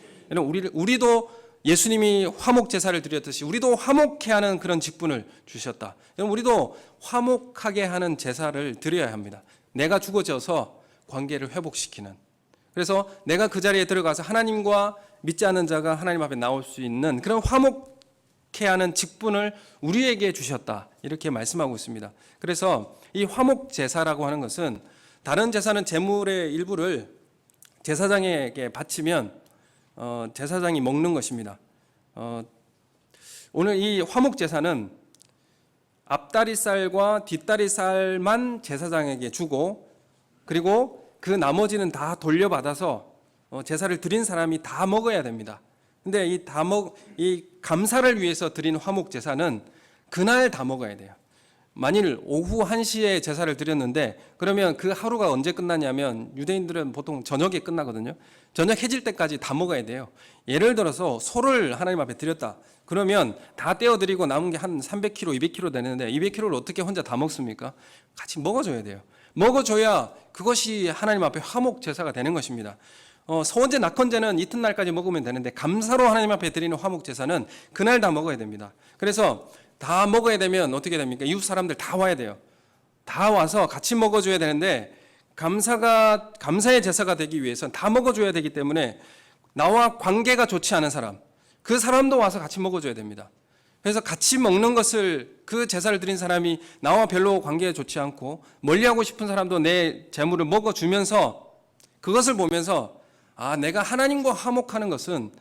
우리도 예수님이 화목 제사를 드렸듯이 우리도 화목케 하는 그런 직분을 주셨다. 우리도 화목하게 하는 제사를 드려야 합니다. 내가 죽어져서 관계를 회복시키는, 그래서 내가 그 자리에 들어가서 하나님과 믿지 않는 자가 하나님 앞에 나올 수 있는 그런 화목케 하는 직분을 우리에게 주셨다, 이렇게 말씀하고 있습니다. 그래서 이 화목 제사라고 하는 것은, 다른 제사는 제물의 일부를 제사장에게 바치면 제사장이 먹는 것입니다. 오늘 이 화목 제사는 앞다리살과 뒷다리살만 제사장에게 주고, 그리고 그 나머지는 다 돌려받아서 제사를 드린 사람이 다 먹어야 됩니다. 근데 이 감사를 위해서 드린 화목 제사는 그날 다 먹어야 돼요. 만일 오후 1시에 제사를 드렸는데, 그러면 그 하루가 언제 끝나냐면, 유대인들은 보통 저녁에 끝나거든요. 저녁 해질 때까지 다 먹어야 돼요. 예를 들어서 소를 하나님 앞에 드렸다. 그러면 다 떼어드리고 남은 게 한 300kg, 200kg 되는데 200kg를 어떻게 혼자 다 먹습니까? 같이 먹어줘야 돼요. 먹어줘야 그것이 하나님 앞에 화목 제사가 되는 것입니다. 서원제 낙헌제는 이튿날까지 먹으면 되는데 감사로 하나님 앞에 드리는 화목 제사는 그날 다 먹어야 됩니다. 그래서 다 먹어야 되면 어떻게 됩니까? 이웃 사람들 다 와야 돼요. 다 와서 같이 먹어줘야 되는데 감사의 제사가 되기 위해서는 다 먹어줘야 되기 때문에 나와 관계가 좋지 않은 사람, 그 사람도 와서 같이 먹어줘야 됩니다. 그래서 같이 먹는 것을, 그 제사를 드린 사람이 나와 별로 관계가 좋지 않고 멀리하고 싶은 사람도 내 제물을 먹어주면서 그것을 보면서 내가 하나님과 화목하는 것은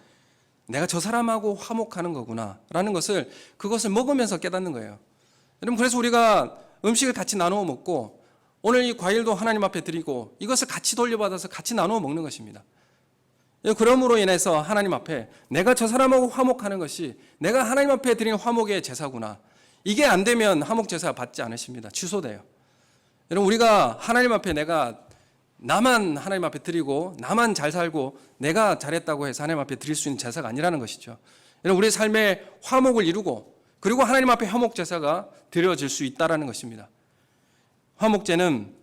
내가 저 사람하고 화목하는 거구나 라는 것을, 그것을 먹으면서 깨닫는 거예요. 여러분, 그래서 우리가 음식을 같이 나누어 먹고 오늘 이 과일도 하나님 앞에 드리고 이것을 같이 돌려받아서 같이 나누어 먹는 것입니다. 그러므로 인해서 하나님 앞에 내가 저 사람하고 화목하는 것이 내가 하나님 앞에 드리는 화목의 제사구나. 이게 안 되면 화목 제사 받지 않으십니다. 취소돼요. 여러분, 우리가 하나님 앞에 나만 하나님 앞에 드리고 나만 잘 살고 내가 잘했다고 해서 하나님 앞에 드릴 수 있는 제사가 아니라는 것이죠. 여러분, 우리 삶의 화목을 이루고 그리고 하나님 앞에 화목 제사가 드려질 수 있다라는 것입니다. 화목제는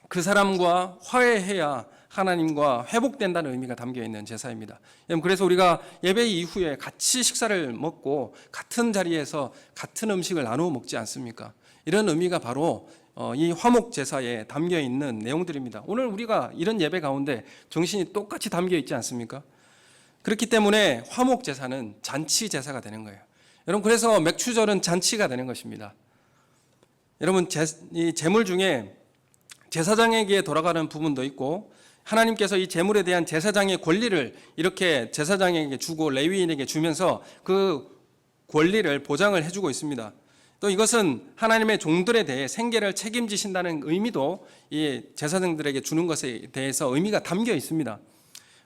그 사람과 화해해야 하나님과 회복된다는 의미가 담겨 있는 제사입니다. 그래서 우리가 예배 이후에 같이 식사를 먹고 같은 자리에서 같은 음식을 나누어 먹지 않습니까? 이런 의미가 바로 이 화목 제사에 담겨 있는 내용들입니다. 오늘 우리가 이런 예배 가운데 정신이 똑같이 담겨 있지 않습니까? 그렇기 때문에 화목 제사는 잔치 제사가 되는 거예요. 여러분, 그래서 맥추절은 잔치가 되는 것입니다. 여러분, 이 제물 중에 제사장에게 돌아가는 부분도 있고 하나님께서 이 제물에 대한 제사장의 권리를 이렇게 제사장에게 주고 레위인에게 주면서 그 권리를 보장을 해주고 있습니다. 또 이것은 하나님의 종들에 대해 생계를 책임지신다는 의미도 이 제사장들에게 주는 것에 대해서 의미가 담겨 있습니다.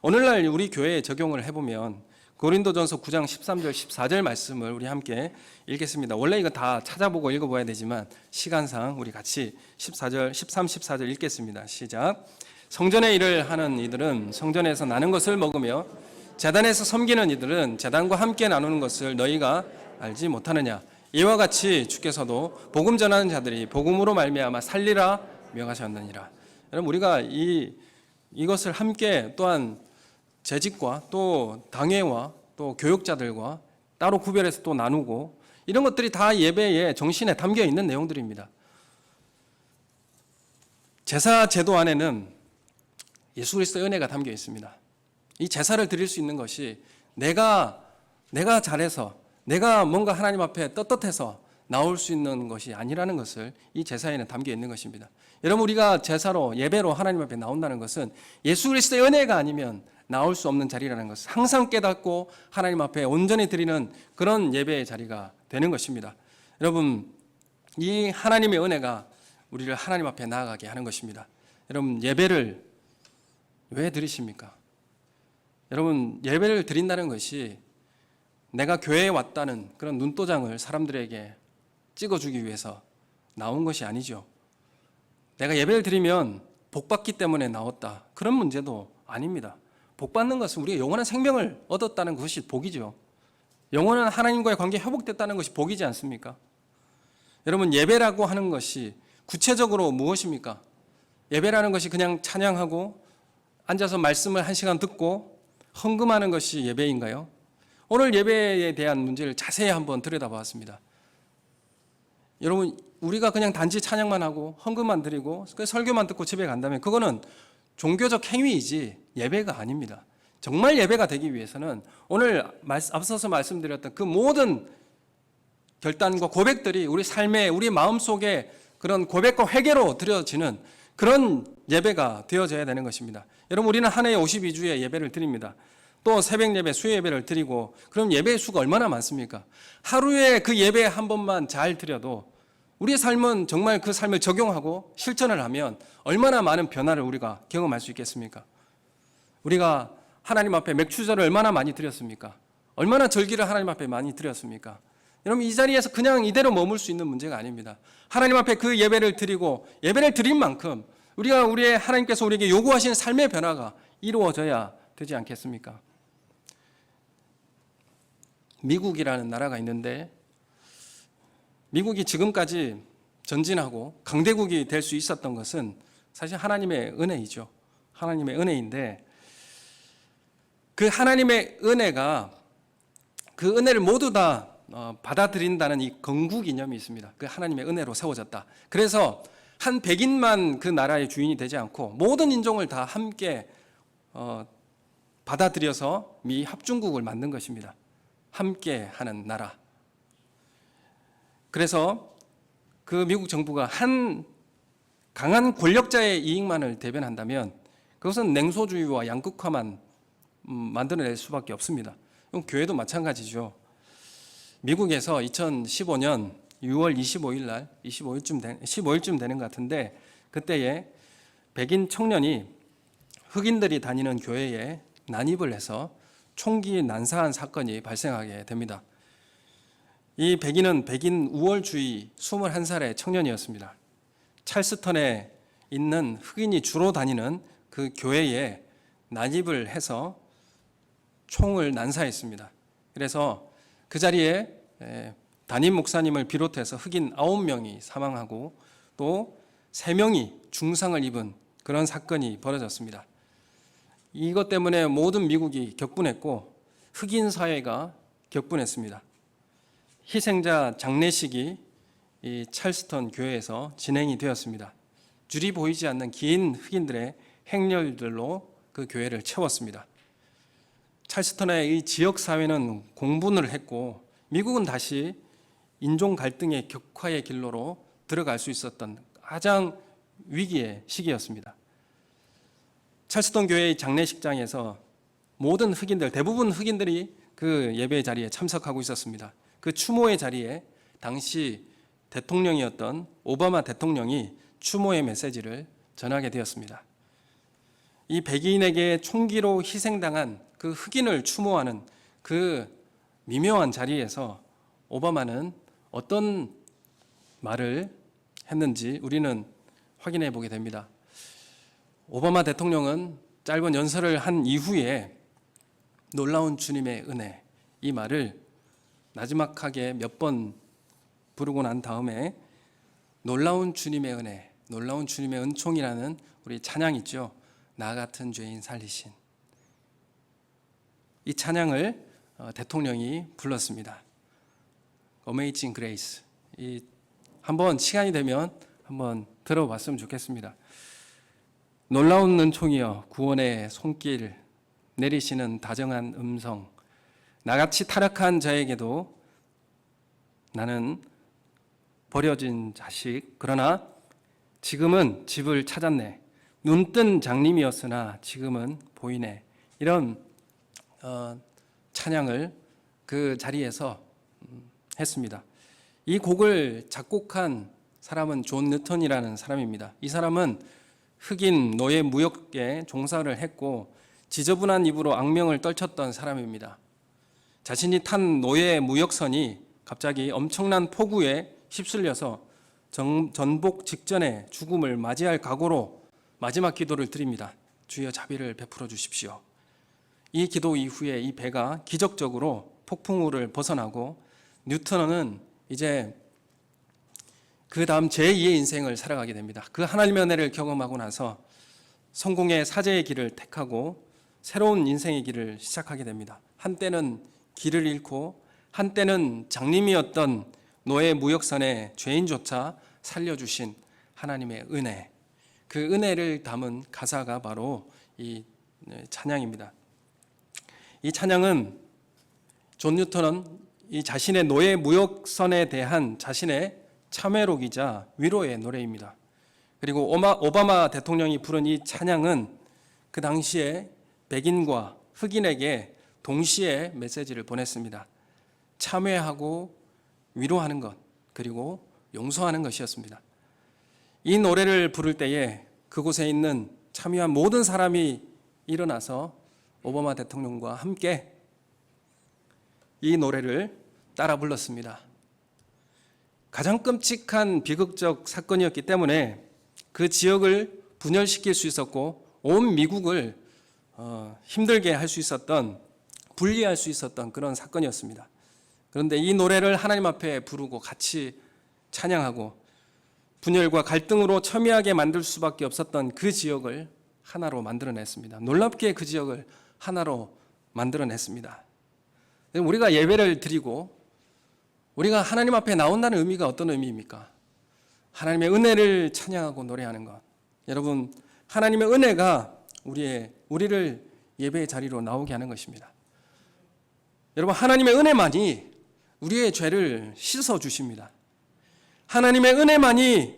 오늘날 우리 교회에 적용을 해보면 고린도전서 9장 13절 14절 말씀을 우리 함께 읽겠습니다. 원래 이거 다 찾아보고 읽어봐야 되지만 시간상 우리 같이 14절, 13, 14절 읽겠습니다. 시작. 성전의 일을 하는 이들은 성전에서 나는 것을 먹으며 제단에서 섬기는 이들은 제단과 함께 나누는 것을 너희가 알지 못하느냐. 이와 같이 주께서도 복음 전하는 자들이 복음으로 말미암아 살리라 명하셨느니라. 여러분, 우리가 이것을 함께 또한 재직과 또 당회와 또 교육자들과 따로 구별해서 또 나누고 이런 것들이 다 예배의 정신에 담겨 있는 내용들입니다. 제사 제도 안에는 예수 그리스도의 은혜가 담겨 있습니다. 이 제사를 드릴 수 있는 것이 내가 잘해서 내가 뭔가 하나님 앞에 떳떳해서 나올 수 있는 것이 아니라는 것을 이 제사에는 담겨 있는 것입니다. 여러분, 우리가 제사로 예배로 하나님 앞에 나온다는 것은 예수 그리스도의 은혜가 아니면 나올 수 없는 자리라는 것을 항상 깨닫고 하나님 앞에 온전히 드리는 그런 예배의 자리가 되는 것입니다. 여러분, 이 하나님의 은혜가 우리를 하나님 앞에 나아가게 하는 것입니다. 여러분, 예배를 왜 드리십니까? 여러분, 예배를 드린다는 것이 내가 교회에 왔다는 그런 눈도장을 사람들에게 찍어주기 위해서 나온 것이 아니죠. 내가 예배를 드리면 복 받기 때문에 나왔다, 그런 문제도 아닙니다. 복 받는 것은 우리가 영원한 생명을 얻었다는 것이 복이죠. 영원한 하나님과의 관계 회복됐다는 것이 복이지 않습니까? 여러분, 예배라고 하는 것이 구체적으로 무엇입니까? 예배라는 것이 그냥 찬양하고 앉아서 말씀을 1시간 듣고 헌금하는 것이 예배인가요? 오늘 예배에 대한 문제를 자세히 한번 들여다봤습니다. 여러분, 우리가 그냥 단지 찬양만 하고 헌금만 드리고 설교만 듣고 집에 간다면 그거는 종교적 행위이지 예배가 아닙니다. 정말 예배가 되기 위해서는 오늘 앞서서 말씀드렸던 그 모든 결단과 고백들이 우리 삶에, 우리 마음속에 그런 고백과 회개로 드려지는 그런 예배가 되어져야 되는 것입니다. 여러분, 우리는 한 해에 52주의 예배를 드립니다. 또 새벽 예배, 수요 예배를 드리고, 그럼 예배의 수가 얼마나 많습니까? 하루에 그 예배 한 번만 잘 드려도 우리의 삶은 정말 그 삶을 적용하고 실천을 하면 얼마나 많은 변화를 우리가 경험할 수 있겠습니까? 우리가 하나님 앞에 맥추절을 얼마나 많이 드렸습니까? 얼마나 절기를 하나님 앞에 많이 드렸습니까? 여러분, 이 자리에서 그냥 이대로 머물 수 있는 문제가 아닙니다. 하나님 앞에 그 예배를 드리고 예배를 드린 만큼 우리가 하나님께서 우리에게 요구하시는 삶의 변화가 이루어져야 되지 않겠습니까? 미국이라는 나라가 있는데 미국이 지금까지 전진하고 강대국이 될 수 있었던 것은 사실 하나님의 은혜이죠. 하나님의 은혜인데 그 하나님의 은혜가 그 은혜를 모두 다 받아들인다는 이 건국 이념이 있습니다. 그 하나님의 은혜로 세워졌다. 그래서 한 백인만 그 나라의 주인이 되지 않고 모든 인종을 다 함께 받아들여서 미 합중국을 만든 것입니다. 함께 하는 나라. 그래서 그 미국 정부가 한 강한 권력자의 이익만을 대변한다면 그것은 냉소주의와 양극화만 만들어낼 수밖에 없습니다. 교회도 마찬가지죠. 미국에서 2015년 6월 25일 날 15일쯤 되는 것 같은데 그때에 백인 청년이 흑인들이 다니는 교회에 난입을 해서 총기 난사한 사건이 발생하게 됩니다. 이 백인은 백인 우월주의 21살의 청년이었습니다. 찰스턴에 있는 흑인이 주로 다니는 그 교회에 난입을 해서 총을 난사했습니다. 그래서 그 자리에 담임 목사님을 비롯해서 흑인 9명이 사망하고 또 3명이 중상을 입은 그런 사건이 벌어졌습니다. 이것 때문에 모든 미국이 격분했고 흑인 사회가 격분했습니다. 희생자 장례식이 이 찰스턴 교회에서 진행이 되었습니다. 줄이 보이지 않는 긴 흑인들의 행렬들로 그 교회를 채웠습니다. 찰스턴의 이 지역 사회는 공분을 했고 미국은 다시 인종 갈등의 격화의 길로로 들어갈 수 있었던 가장 위기의 시기였습니다. 찰스턴 교회의 장례식장에서 모든 흑인들, 대부분 흑인들이 그 예배 자리에 참석하고 있었습니다. 그 추모의 자리에 당시 대통령이었던 오바마 대통령이 추모의 메시지를 전하게 되었습니다. 이 백인에게 총기로 희생당한 그 흑인을 추모하는 그 미묘한 자리에서 오바마는 어떤 말을 했는지 우리는 확인해 보게 됩니다. 오바마 대통령은 짧은 연설을 한 이후에 놀라운 주님의 은혜, 이 말을 나지막하게 몇 번 부르고 난 다음에 놀라운 주님의 은혜, 놀라운 주님의 은총이라는 우리 찬양 있죠. 나 같은 죄인 살리신. 이 찬양을 대통령이 불렀습니다. Amazing Grace. 한번 시간이 되면 한번 들어봤으면 좋겠습니다. 놀라운 은총이여 구원의 손길 내리시는 다정한 음성 나같이 타락한 자에게도 나는 버려진 자식 그러나 지금은 집을 찾았네 눈뜬 장님이었으나 지금은 보이네 이런 찬양을 그 자리에서 했습니다. 이 곡을 작곡한 사람은 존 느턴이라는 사람입니다. 이 사람은 흑인 노예 무역에 종사를 했고 지저분한 입으로 악명을 떨쳤던 사람입니다. 자신이 탄 노예 무역선이 갑자기 엄청난 폭우에 휩쓸려서 전복 직전에 죽음을 맞이할 각오로 마지막 기도를 드립니다. 주여 자비를 베풀어 주십시오. 이 기도 이후에 이 배가 기적적으로 폭풍우를 벗어나고 뉴턴은 이제 그 다음 제2의 인생을 살아가게 됩니다. 그 하나님의 은혜를 경험하고 나서 성공의 사제의 길을 택하고 새로운 인생의 길을 시작하게 됩니다. 한때는 길을 잃고 한때는 장님이었던 노예 무역선의 죄인조차 살려주신 하나님의 은혜, 그 은혜를 담은 가사가 바로 이 찬양입니다. 이 찬양은 존 뉴턴은 이 자신의 노예 무역선에 대한 자신의 참회록이자 위로의 노래입니다. 그리고 오바마 대통령이 부른 이 찬양은 그 당시에 백인과 흑인에게 동시에 메시지를 보냈습니다. 참회하고 위로하는 것 그리고 용서하는 것이었습니다. 이 노래를 부를 때에 그곳에 있는 참여한 모든 사람이 일어나서 오바마 대통령과 함께 이 노래를 따라 불렀습니다. 가장 끔찍한 비극적 사건이었기 때문에 그 지역을 분열시킬 수 있었고 온 미국을 힘들게 할 수 있었던, 분리할 수 있었던 그런 사건이었습니다. 그런데 이 노래를 하나님 앞에 부르고 같이 찬양하고 분열과 갈등으로 첨예하게 만들 수밖에 없었던 그 지역을 하나로 만들어냈습니다. 놀랍게 그 지역을 하나로 만들어냈습니다. 우리가 예배를 드리고 우리가 하나님 앞에 나온다는 의미가 어떤 의미입니까? 하나님의 은혜를 찬양하고 노래하는 것. 여러분, 하나님의 은혜가 우리를 예배의 자리로 나오게 하는 것입니다. 여러분, 하나님의 은혜만이 우리의 죄를 씻어 주십니다. 하나님의 은혜만이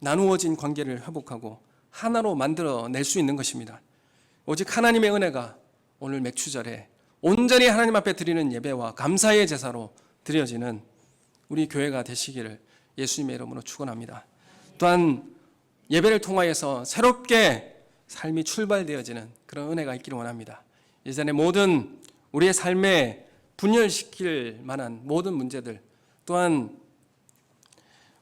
나누어진 관계를 회복하고 하나로 만들어낼 수 있는 것입니다. 오직 하나님의 은혜가 오늘 맥추절에 온전히 하나님 앞에 드리는 예배와 감사의 제사로 드려지는 우리 교회가 되시기를 예수님의 이름으로 축원합니다. 또한 예배를 통하여서 새롭게 삶이 출발되어지는 그런 은혜가 있기를 원합니다. 이전에 모든 우리의 삶에 분열시킬 만한 모든 문제들, 또한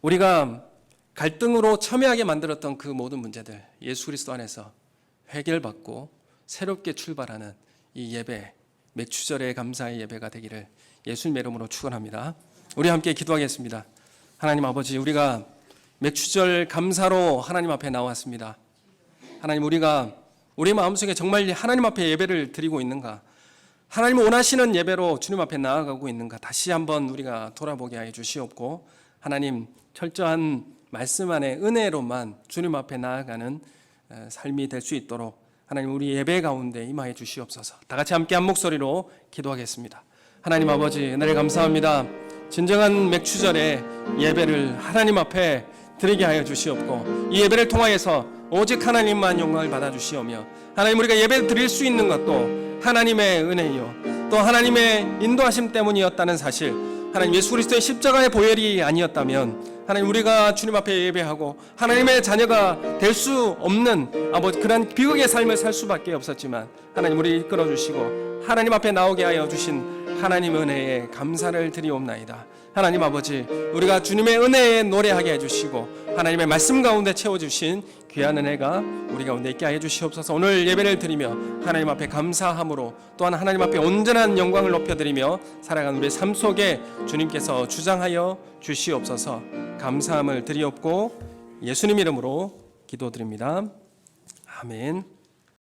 우리가 갈등으로 첨예하게 만들었던 그 모든 문제들, 예수 그리스도 안에서 해결받고 새롭게 출발하는 이 예배, 맥추절의 감사의 예배가 되기를 예수님의 이름으로 축원합니다. 우리 함께 기도하겠습니다. 하나님 아버지, 우리가 맥추절 감사로 하나님 앞에 나왔습니다. 하나님, 우리가 우리 마음속에 정말 하나님 앞에 예배를 드리고 있는가, 하나님 원하시는 예배로 주님 앞에 나아가고 있는가, 다시 한번 우리가 돌아보게 하여 주시옵고, 하나님 철저한 말씀 안에 은혜로만 주님 앞에 나아가는 삶이 될 수 있도록 하나님 우리 예배 가운데 임하여 주시옵소서. 다 같이 함께 한 목소리로 기도하겠습니다. 하나님 아버지, 은혜를 감사합니다. 진정한 맥추절의 예배를 하나님 앞에 드리게 하여 주시옵고, 이 예배를 통하여서 오직 하나님만 영광을 받아 주시오며, 하나님 우리가 예배를 드릴 수 있는 것도 하나님의 은혜이요 또 하나님의 인도하심 때문이었다는 사실, 하나님 예수 그리스도의 십자가의 보혈이 아니었다면 하나님 우리가 주님 앞에 예배하고 하나님의 자녀가 될 수 없는 아버지 그런 비극의 삶을 살 수밖에 없었지만, 하나님 우리를 이끌어 주시고 하나님 앞에 나오게 하여 주신 하나님 은혜에 감사를 드리옵나이다. 하나님 아버지, 우리가 주님의 은혜에 노래하게 해주시고 하나님의 말씀 가운데 채워주신 귀한 은혜가 우리 가운데 있게 하여 주시옵소서. 오늘 예배를 드리며 하나님 앞에 감사함으로, 또한 하나님 앞에 온전한 영광을 높여드리며 살아가는 우리의 삶 속에 주님께서 주장하여 주시옵소서. 감사함을 드리옵고 예수님 이름으로 기도드립니다. 아멘.